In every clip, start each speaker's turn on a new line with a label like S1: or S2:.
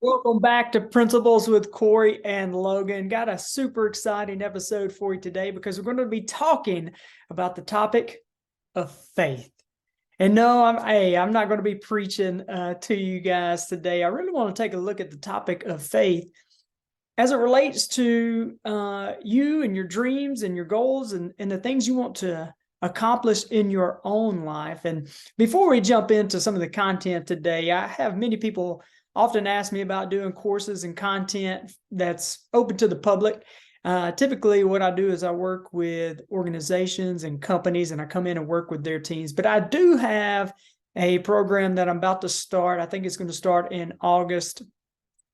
S1: Welcome back to Principles with Cory and Logan. Got a super exciting episode for you today because we're going to be talking about the topic of faith. And no, I'm not going to be preaching to you guys today. I really want to take a look at the topic of faith as it relates to you and your dreams and your goals and the things you want to accomplish in your own life. And before we jump into some of the content today, I have many people often ask me about doing courses and content that's open to the public. Typically, what I do is I work with organizations and companies, and I come in and work with their teams. But I do have a program that I'm about to start. I think it's going to start in August.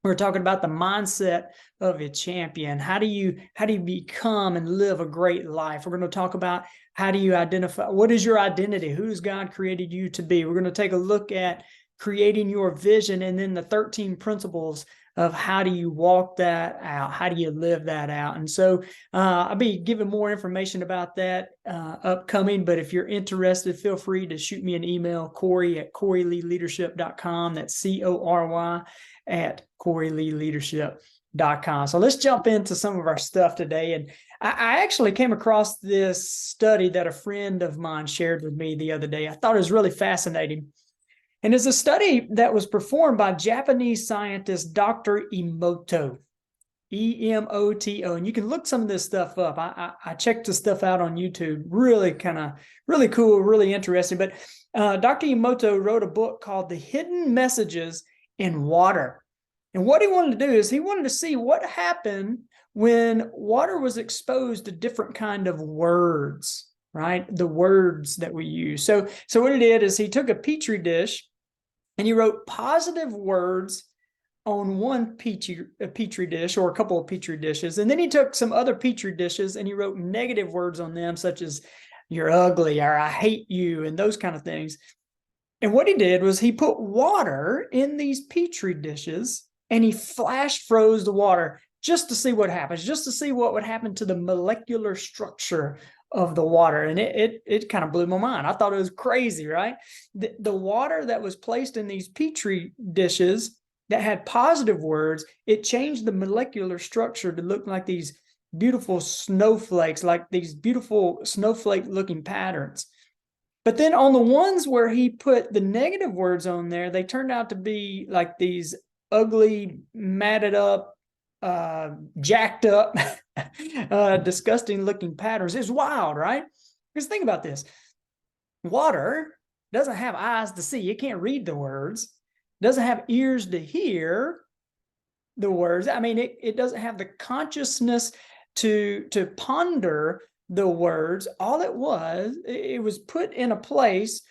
S1: We're talking about the mindset of a champion. How do you become and live a great life? We're going to talk about how do you identify, what is your identity? Who's God created you to be? We're going to take a look at creating your vision and then the 13 principles of how do you walk that out? How do you live that out? And so I'll be giving more information about that upcoming, but if you're interested, feel free to shoot me an email, Cory@CoryLeeLeadership.com. That's CORY at CoryLeeLeadership.com. So let's jump into some of our stuff today. And I actually came across this study that a friend of mine shared with me the other day. I thought it was really fascinating. And it's a study that was performed by Japanese scientist Dr. Emoto, Emoto. And you can look some of this stuff up. I checked this stuff out on YouTube. Really cool, really interesting. But Dr. Emoto wrote a book called The Hidden Messages in Water. And what he wanted to do is he wanted to see what happened when water was exposed to different kind of words, right? The words that we use. So what he did is he took a petri dish and he wrote positive words on one petri dish or a couple of petri dishes. And then he took some other petri dishes and he wrote negative words on them, such as you're ugly or I hate you and those kind of things. And what he did was he put water in these petri dishes and he flash froze the water just to see what happens, just to see what would happen to the molecular structure of the water. And it kind of blew my mind. I thought it was crazy, right? The water that was placed in these petri dishes that had positive words, it changed the molecular structure to look like these beautiful snowflakes, like these beautiful snowflake looking patterns. But then on the ones where he put the negative words on there, they turned out to be like these ugly, matted up, jacked up, disgusting looking patterns. It's wild, right? Because think about this. Water doesn't have eyes to see. It can't read the words. Doesn't have ears to hear the words. I mean, it doesn't have the consciousness to ponder the words. All it was put in a place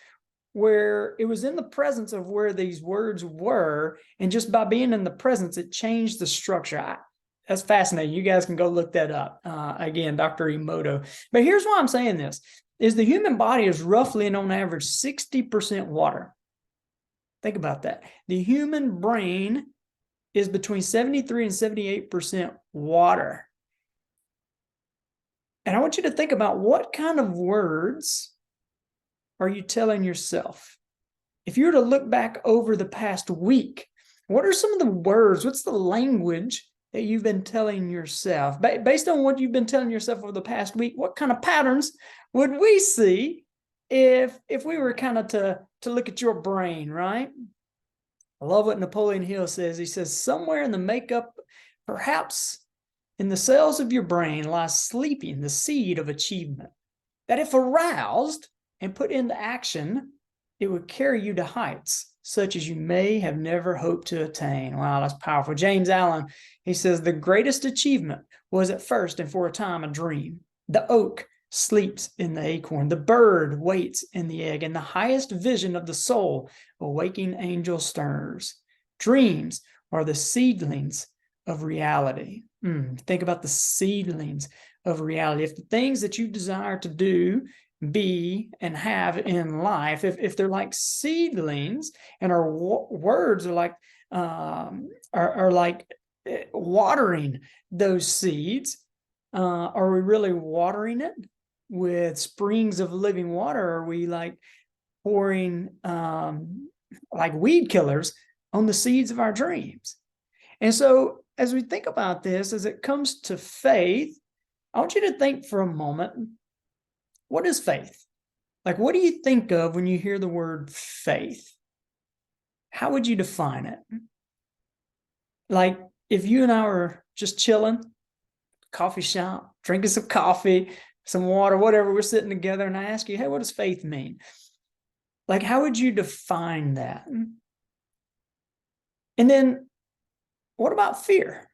S1: where it was in the presence of where these words were. And just by being in the presence, it changed the structure. That's fascinating. You guys can go look that up. Again, Dr. Emoto. But here's why I'm saying this, is the human body is roughly and on average 60% water. Think about that. The human brain is between 73 and 78% water. And I want you to think about what kind of words are you telling yourself? If you were to look back over the past week, what are some of the words? What's the language that you've been telling yourself? Based on what you've been telling yourself over the past week, what kind of patterns would we see if we were kind of to look at your brain, right? I love what Napoleon Hill says. He says, somewhere in the makeup, perhaps in the cells of your brain lies sleeping the seed of achievement, that if aroused and put into action, it would carry you to heights such as you may have never hoped to attain. Wow, that's powerful. James Allen, he says, the greatest achievement was at first and for a time a dream. The oak sleeps in the acorn. The bird waits in the egg. And the highest vision of the soul, a waking angel stirs. Dreams are the seedlings of reality. Think about the seedlings of reality. If the things that you desire to do, be, and have in life, if they're like seedlings, and our words are like watering those seeds, are we really watering it with springs of living water? Or are we like pouring like weed killers on the seeds of our dreams? And so as we think about this, as it comes to faith, I want you to think for a moment, what is faith? Like, what do you think of when you hear the word faith? How would you define it? Like, if you and I were just chilling, coffee shop, drinking some coffee, some water, whatever, we're sitting together, and I ask you, hey, what does faith mean? Like, how would you define that? And then what about fear?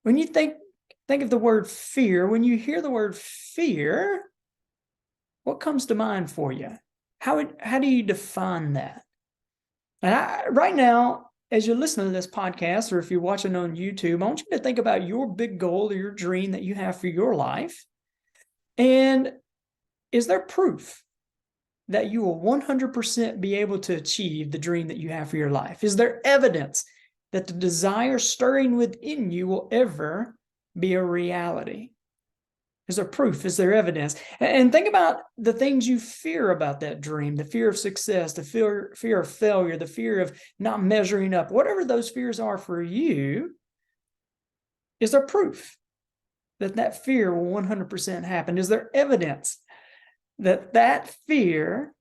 S1: When you think of the word fear, when you hear the word fear, what comes to mind for you? How do you define that? And right now, as you're listening to this podcast, or if you're watching on YouTube, I want you to think about your big goal or your dream that you have for your life. And is there proof that you will 100% be able to achieve the dream that you have for your life? Is there evidence that the desire stirring within you will ever be a reality? Is there proof? Is there evidence? And think about the things you fear about that dream, the fear of success, the fear of failure, the fear of not measuring up, whatever those fears are for you. Is there proof that that fear will 100% happen? Is there evidence that that fear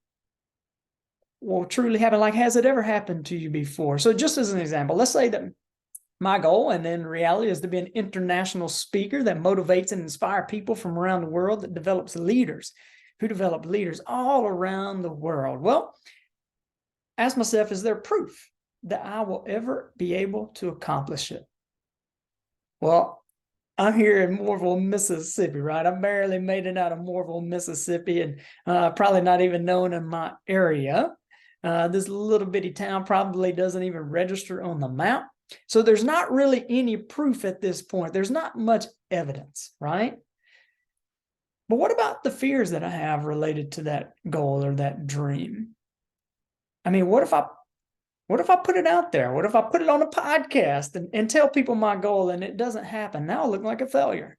S1: will truly happen? Like, has it ever happened to you before? So just as an example, let's say that my goal, and in reality, is to be an international speaker that motivates and inspires people from around the world, that develops leaders who develop leaders all around the world. Well, ask myself, is there proof that I will ever be able to accomplish it? Well, I'm here in Moorville, Mississippi, right? I barely made it out of Moorville, Mississippi, and probably not even known in my area. This little bitty town probably doesn't even register on the map. So there's not really any proof at this point. There's not much evidence, right? But what about the fears that I have related to that goal or that dream? I mean, what if I put it out there? What if I put it on a podcast and tell people my goal and it doesn't happen? Now I look like a failure,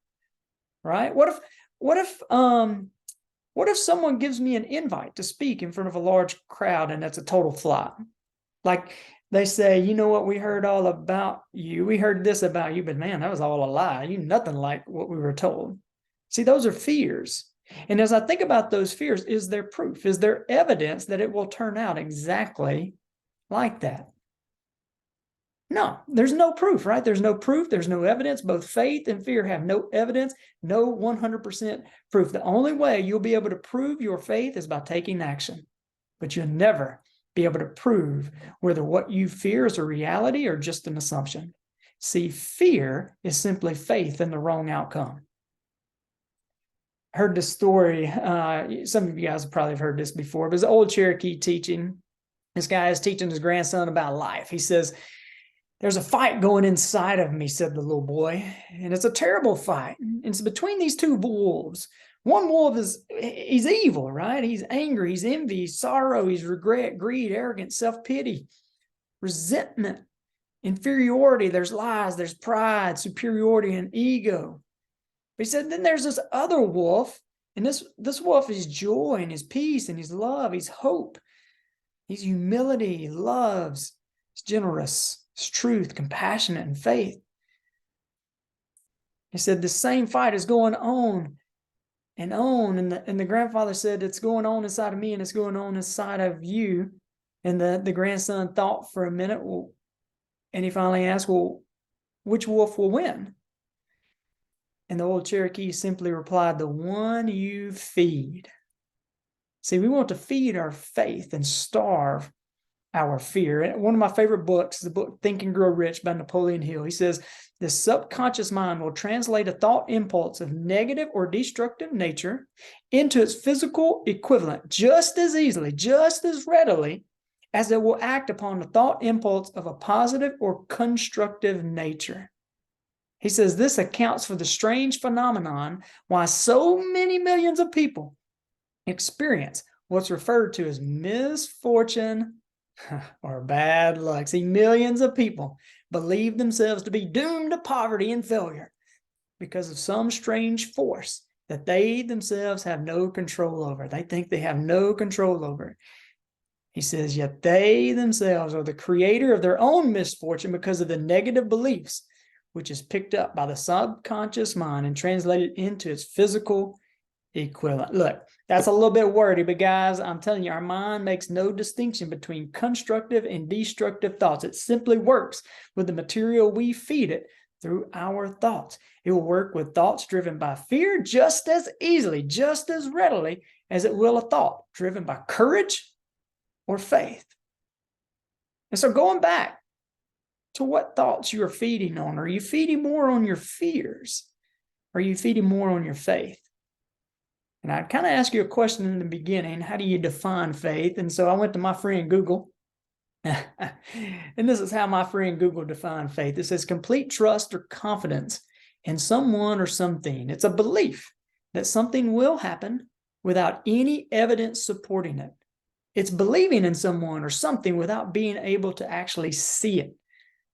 S1: right? What if someone gives me an invite to speak in front of a large crowd and that's a total flop? Like, they say, you know what, we heard all about you. We heard this about you, but man, that was all a lie. You nothing like what we were told. See, those are fears. And as I think about those fears, is there proof? Is there evidence that it will turn out exactly like that? No, there's no proof, right? There's no proof. There's no evidence. Both faith and fear have no evidence, no 100% proof. The only way you'll be able to prove your faith is by taking action, but you'll never be able to prove whether what you fear is a reality or just an assumption. See, fear is simply faith in the wrong outcome. I heard this story. Some of you guys have probably heard this before, but it's an old Cherokee teaching. This guy is teaching his grandson about life. He says, there's a fight going inside of me, said the little boy, and it's a terrible fight. It's between these two wolves. One wolf he's evil, right? He's angry, he's envy, he's sorrow, he's regret, greed, arrogance, self-pity, resentment, inferiority. There's lies, there's pride, superiority, and ego. But he said, then there's this other wolf, and this wolf is joy and his peace and his love, his hope, his humility, he loves, he's generous, his truth, compassionate, and faith. He said, the same fight is going on and on. And the grandfather said, it's going on inside of me and it's going on inside of you. And the grandson thought for a minute, well, and he finally asked, well, which wolf will win? And the old Cherokee simply replied, the one you feed. See, we want to feed our faith and starve our fear. And one of my favorite books is the book Think and Grow Rich by Napoleon Hill. He says, the subconscious mind will translate a thought impulse of negative or destructive nature into its physical equivalent just as easily, just as readily as it will act upon the thought impulse of a positive or constructive nature. He says this accounts for the strange phenomenon why so many millions of people experience what's referred to as misfortune or bad luck. See, millions of people believe themselves to be doomed to poverty and failure because of some strange force that they themselves have no control over. They think they have no control over. He says, yet they themselves are the creator of their own misfortune because of the negative beliefs, which is picked up by the subconscious mind and translated into its physical equivalent. Look, that's a little bit wordy, but guys, I'm telling you, our mind makes no distinction between constructive and destructive thoughts. It simply works with the material we feed it through our thoughts. It will work with thoughts driven by fear just as easily, just as readily as it will a thought driven by courage or faith. And so going back to what thoughts you are feeding on, are you feeding more on your fears? Or are you feeding more on your faith? And I'd kind of ask you a question in the beginning. How do you define faith? And so I went to my friend Google. And this is how my friend Google defined faith. It says complete trust or confidence in someone or something. It's a belief that something will happen without any evidence supporting it. It's believing in someone or something without being able to actually see it.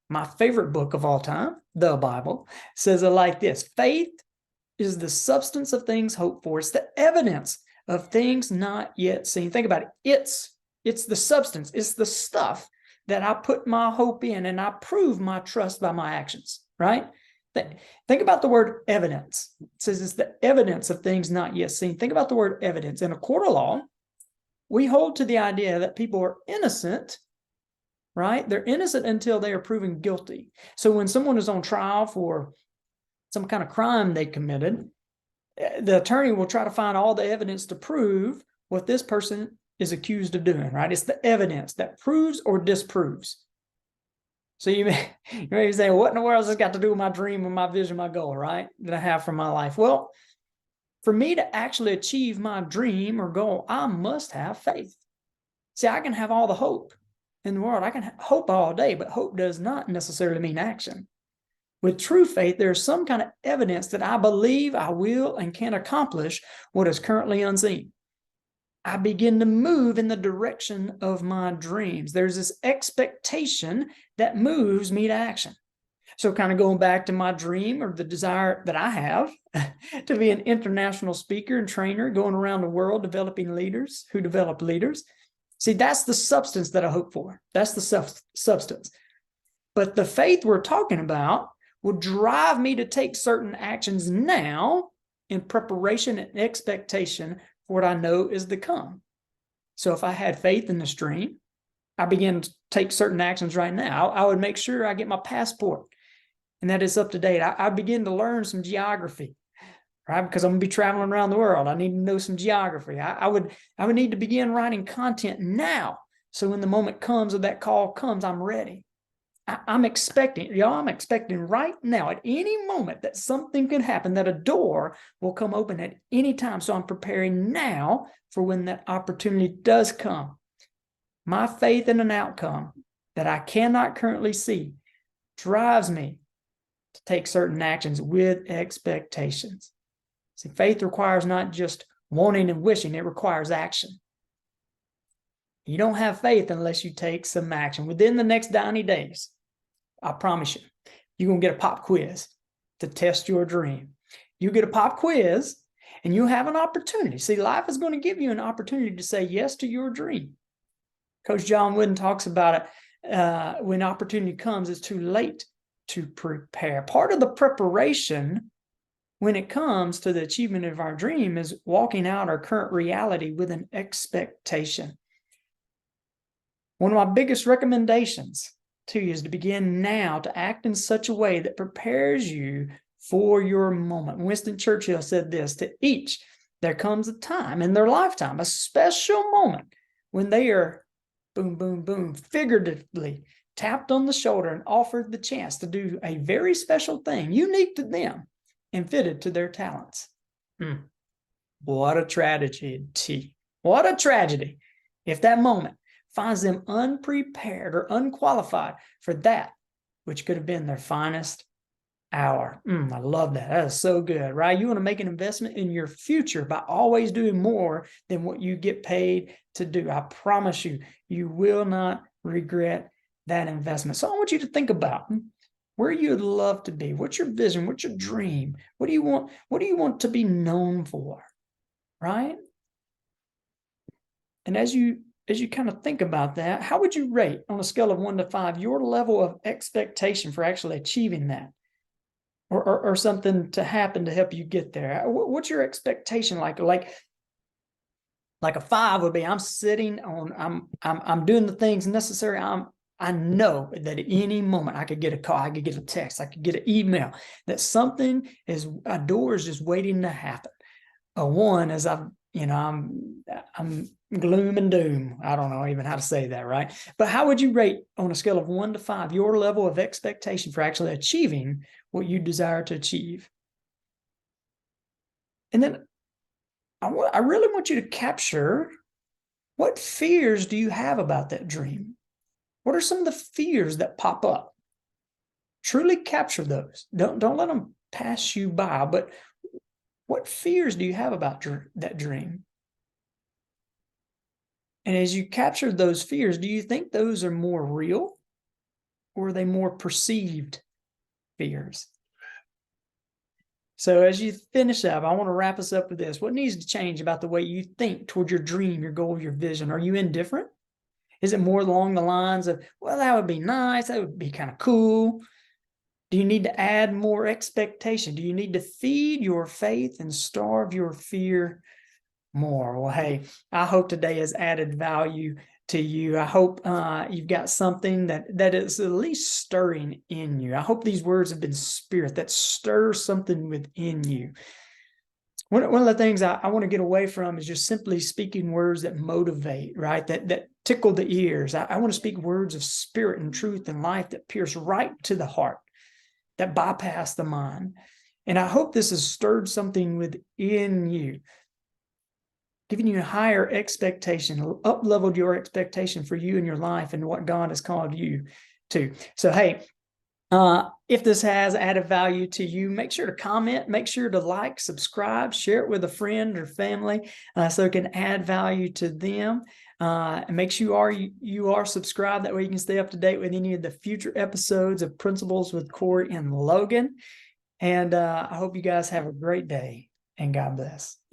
S1: My favorite book of all time, the Bible, says it like this: faith is the substance of things hoped for. It's the evidence of things not yet seen. Think about it. It's the substance. It's the stuff that I put my hope in, and I prove my trust by my actions, right? Think about the word evidence. It says it's the evidence of things not yet seen. Think about the word evidence. In a court of law, we hold to the idea that people are innocent, right? They're innocent until they are proven guilty. So when someone is on trial for some kind of crime they committed, the attorney will try to find all the evidence to prove what this person is accused of doing, right? It's the evidence that proves or disproves. So you may say, what in the world has this got to do with my dream and my vision, my goal, right? That I have for my life? Well, for me to actually achieve my dream or goal, I must have faith. See, I can have all the hope in the world. I can hope all day, but hope does not necessarily mean action. With true faith, there's some kind of evidence that I believe I will and can accomplish what is currently unseen. I begin to move in the direction of my dreams. There's this expectation that moves me to action. So kind of going back to my dream or the desire that I have to be an international speaker and trainer, going around the world developing leaders who develop leaders. See, that's the substance that I hope for. That's the substance. But the faith we're talking about will drive me to take certain actions now in preparation and expectation for what I know is to come. So if I had faith in this dream, I begin to take certain actions right now. I would make sure I get my passport and that it's up to date. I begin to learn some geography, right? Because I'm going to be traveling around the world. I need to know some geography. I would need to begin writing content now. So when the moment comes or that call comes, I'm ready. I'm expecting right now at any moment that something could happen, that a door will come open at any time. So I'm preparing now for when that opportunity does come. My faith in an outcome that I cannot currently see drives me to take certain actions with expectations. See, faith requires not just wanting and wishing, it requires action. You don't have faith unless you take some action. Within the next 90 days, I promise you, you're going to get a pop quiz to test your dream. You get a pop quiz and you have an opportunity. See, life is going to give you an opportunity to say yes to your dream. Coach John Wooden talks about it. When opportunity comes, it's too late to prepare. Part of the preparation when it comes to the achievement of our dream is walking out our current reality with an expectation. One of my biggest recommendations to you is to begin now to act in such a way that prepares you for your moment. Winston Churchill said this: to each there comes a time in their lifetime, a special moment when they are boom, boom, boom, figuratively tapped on the shoulder and offered the chance to do a very special thing, unique to them and fitted to their talents. What a tragedy. What a tragedy if that moment finds them unprepared or unqualified for that which could have been their finest hour. I love that. That is so good, right? You want to make an investment in your future by always doing more than what you get paid to do. I promise you, you will not regret that investment. So I want you to think about where you'd love to be. What's your vision? What's your dream? What do you want? What do you want to be known for? Right? And as you as you kind of think about that, how would you rate on a scale of 1 to 5 your level of expectation for actually achieving that? Or something to happen to help you get there? What's your expectation like? Like a 5 would be, I'm sitting on, I'm doing the things necessary. I know that at any moment I could get a call, I could get a text, I could get an email, that something is, a door is just waiting to happen. A 1 is I'm gloom and doom. I don't know even how to say that, right? But how would you rate on a scale of 1 to 5 your level of expectation for actually achieving what you desire to achieve? And then I really want you to capture, what fears do you have about that dream? What are some of the fears that pop up? Truly capture those. Don't let them pass you by. But what fears do you have about that dream? And as you capture those fears, do you think those are more real, or are they more perceived fears? So as you finish up, I want to wrap us up with this. What needs to change about the way you think toward your dream, your goal, your vision? Are you indifferent? Is it more along the lines of, well, that would be nice, that would be kind of cool? Do you need to add more expectation? Do you need to feed your faith and starve your fear more? Well, hey, I hope today has added value to you. I hope you've got something that is at least stirring in you. I hope these words have been spirit that stirs something within you. One of the things I want to get away from is just simply speaking words that motivate, right? That tickle the ears. I want to speak words of spirit and truth and life that pierce right to the heart, that bypass the mind. And I hope this has stirred something within you, giving you a higher expectation, up-leveled your expectation for you and your life and what God has called you to. So, hey, if this has added value to you, make sure to comment, make sure to like, subscribe, share it with a friend or family so it can add value to them. And make sure you are subscribed. That way you can stay up to date with any of the future episodes of Principles with Cory and Logan. And I hope you guys have a great day, and God bless.